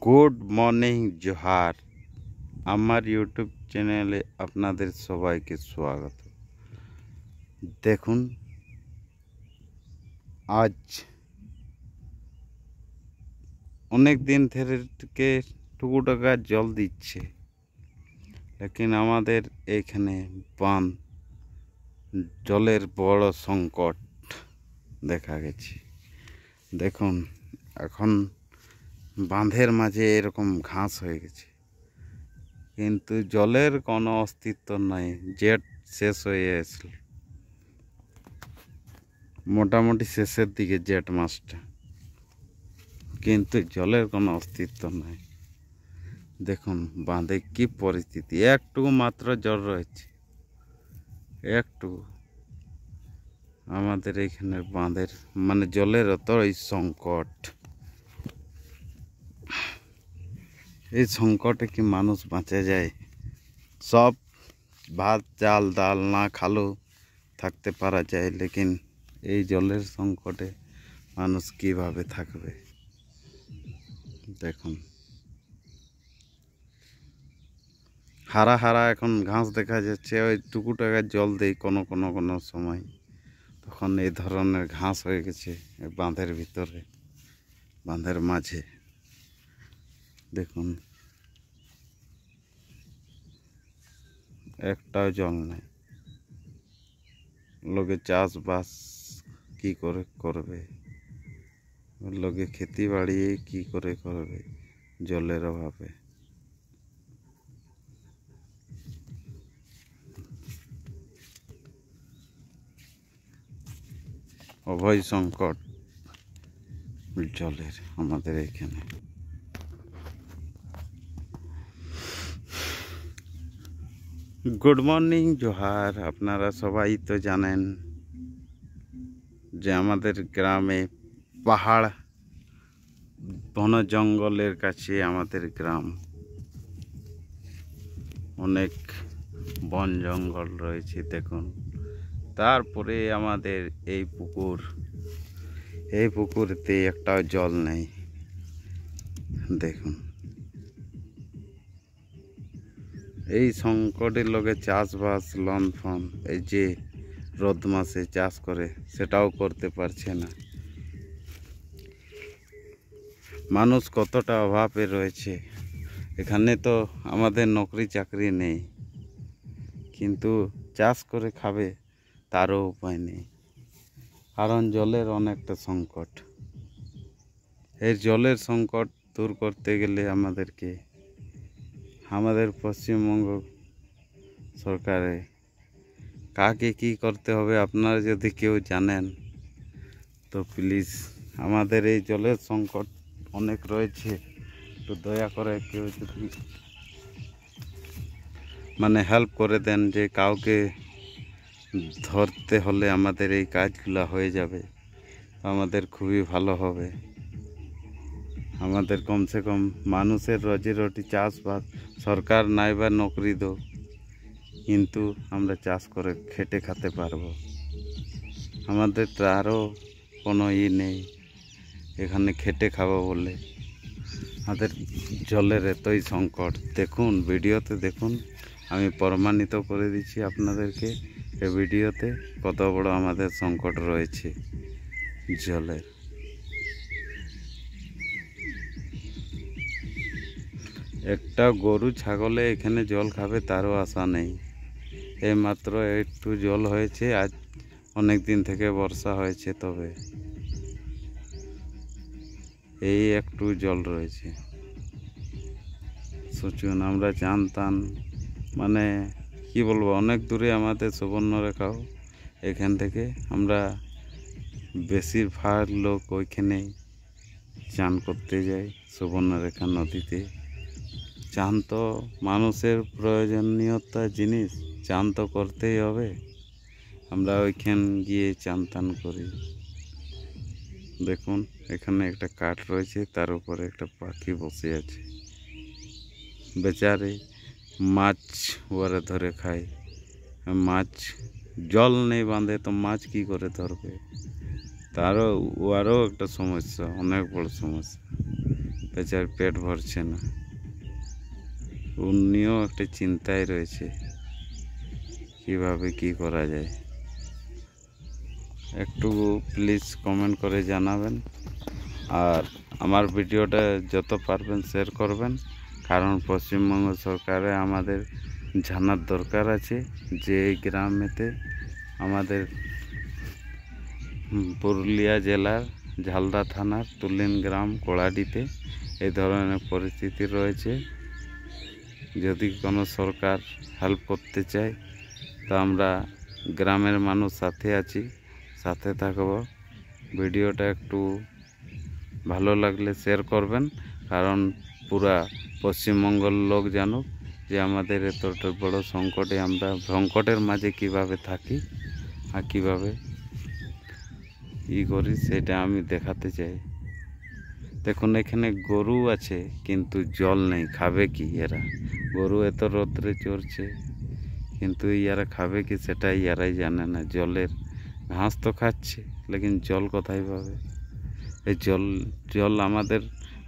Good morning Johar. আমার YouTube চ্যানেলে আপনাদের সবাইকে স্বাগত। দেখুন, আজ অনেক দিন থেকে টুকুটাকা জল দিচ্ছে, লেকিন আমাদের এখানে বাঁধ জলের বড় সংকট দেখা গেছে। দেখুন, এখন বাঁধের মাঝে এরকম ঘাস হয়ে গেছে, কিন্তু জলের কোনো অস্তিত্ব নাই। জেট শেষ হয়ে আসল, মোটামুটি শেষের দিকে জেট মাসটা, কিন্তু জলের কোনো অস্তিত্ব নাই। দেখুন বাঁধে কি পরিস্থিতি, একটু মাত্র জল রয়েছে, একটু। আমাদের এখানে বাঁধের মানে জলের অতই সংকট। এই সংকটে কি মানুষ বাঁচা যায়? সব ভাত চাল ডাল না খালেও থাকতে পারা যায়, লেকিন এই জলের সংকটে মানুষ কিভাবে থাকবে? দেখুন, হারা হারা এখন ঘাস দেখা যাচ্ছে। ওই টুকু টাকা জল দেয় কোনো সময়, তখন এই ধরনের ঘাস হয়ে গেছে বাঁধের ভিতরে, বাঁধের মাঝে। দেখুন, একটাও জল নেই। লোকে চাষবাস কি করে করবে? লোকে খেতি বাড়ি কি করে করবে জলের অভাবে? অভয় সংকট জলের আমাদের এখানে। Good morning Johar. আপনারা সবাই তো জানেন যে আমাদের গ্রামে পাহাড় বন জঙ্গলের কাছে আমাদের গ্রাম, অনেক বন জঙ্গল রয়েছে। দেখুন, তারপরে আমাদের এই পুকুরেতে একটাও জল নেই। দেখুন, এই সংকটের লগে চাষবাস লন ফন, এই যে রোদ মাসে চাষ করে সেটাও করতে পারছে না। মানুষ কতটা অভাবে রয়েছে। এখানে তো আমাদের নকরি চাকরি নেই, কিন্তু চাষ করে খাবে তারও উপায় নেই, কারণ জলের অনেকটা সংকট। এই জলের সংকট দূর করতে গেলে আমাদের পশ্চিমবঙ্গ সরকারে কাকে কি করতে হবে, আপনারা যদি কেউ জানেন তো প্লিজ। আমাদের এই জলের সংকট অনেক রয়েছে, একটু দয়া করে কেউ যদি হেল্প করে দেন, যে কাউকে ধরতে হলে আমাদের এই কাজগুলো হয়ে যাবে, আমাদের খুবই ভালো হবে। আমাদের কমসে কম মানুষের রোজি রুটি চাষবাস, সরকার নাই বা নকরি দো, কিন্তু আমরা চাষ করে খেটে খেতে পারবো। আমাদের তো আরও কোনো নেই এখানে খেটে খাবো বলে। আমাদের জলের এতই সংকট। দেখুন, ভিডিওতে দেখুন, আমি প্রমাণিত করে দিচ্ছি আপনাদেরকে এই ভিডিওতে কত বড় আমাদের সংকট রয়েছে জলের। একটা গরু ছাগলে এখানে জল খাবে তারও আশা নেই। এইমাত্র একটু জল হয়েছে, আজ অনেক দিন থেকে বর্ষা হয়েছে, তবে এই একটু জল রয়েছে। সোচুন, আমরা জানতাম কি বলবো, অনেক দূরে আমাদের সুবর্ণরেখাও। এখান থেকে আমরা বেশিরভাগ লোক ওইখানে চান করতে যাই, সুবর্ণরেখা নদীতে। চান তো মানুষের প্রয়োজনীয়তা জিনিস, চান তো করতেই হবে। আমরা ওইখান গিয়ে চান টান করি। দেখুন, এখানে একটা কাঠ রয়েছে, তার উপরে একটা পাখি বসে আছে। বেচারে মাছ ওরা ধরে খায়। মাছ, জল নেই বাঁধে তো মাছ কি করে ধরবে? ওরও একটা সমস্যা, অনেক বড় সমস্যা। বেচার পেট ভরছে না, উনিও একটা চিন্তায় রয়েছে কিভাবে কি করা যায়। একটু প্লিজ কমেন্ট করে জানাবেন, আর আমার ভিডিওটা যত পারবেন শেয়ার করবেন, কারণ পশ্চিমবঙ্গ সরকারে আমাদের জানার দরকার আছে যে এই গ্রামেতে আমাদের পুরুলিয়া জেলার ঝালদা থানার তুলিন গ্রাম কোড়াডিতে এই ধরনের পরিস্থিতি রয়েছে। যদি কোনো সরকার হেল্প করতে চায় তো আমরা গ্রামের মানুষ সাথে আছি, সাথে থাকব। ভিডিওটা একটু ভালো লাগলে শেয়ার করবেন, কারণ পুরা পশ্চিমবঙ্গের লোক জানুক যে আমাদের এতটা বড় সংকটের মাঝে কিভাবে থাকি আর কিভাবে করি সেটা আমি দেখাতে চাই। দেখুন এখানে গরু আছে কিন্তু জল নেই, খাবে কি এরা? গরু এত রোদ্রে চড়ছে কিন্তু ইয়ারা খাবে কি সেটা ইয়ারাই জানে না। জলের ঘাস তো খাচ্ছে, লেকিন জল কোথায় পাবে? এই জল আমাদের,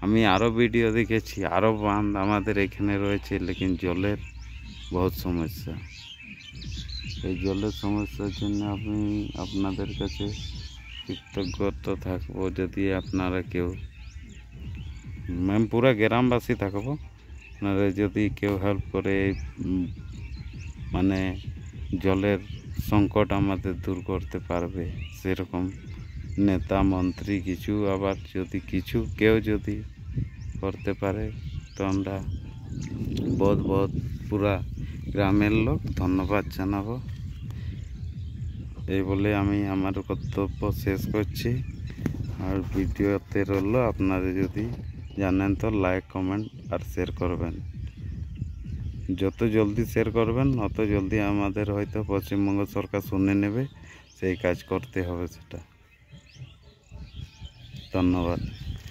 আমি আরও ভিডিও দেখেছি, আরও বাঁধ আমাদের এখানে রয়েছে, লেকিন জলের বহুত সমস্যা। এই জলের সমস্যার জন্য আমি আপনাদের কাছে কৃতজ্ঞতা থাকবো যদি আপনারা কেউ, পুরা গ্রামবাসী থাকবো, আপনারা যদি কেউ হেল্প করে মানে জলের সংকট আমাদের দূর করতে পারবে সেরকম নেতা মন্ত্রী কিছু, আবার যদি কেউ যদি করতে পারে তো আমরা বহুত পুরা গ্রামের লোক ধন্যবাদ জানাবো। এই বলে আমি আমার কর্তব্য শেষ করছি। আর ভিডিওতে রইল, আপনারা যদি জানেন তো লাইক কমেন্ট আর শেয়ার করবেন। যত জলদি শেয়ার করবেন অত জলদি আমাদের হয়তো পশ্চিমবঙ্গ সরকার শুনে নেবে, সেই কাজ করতে হবে সেটা। ধন্যবাদ।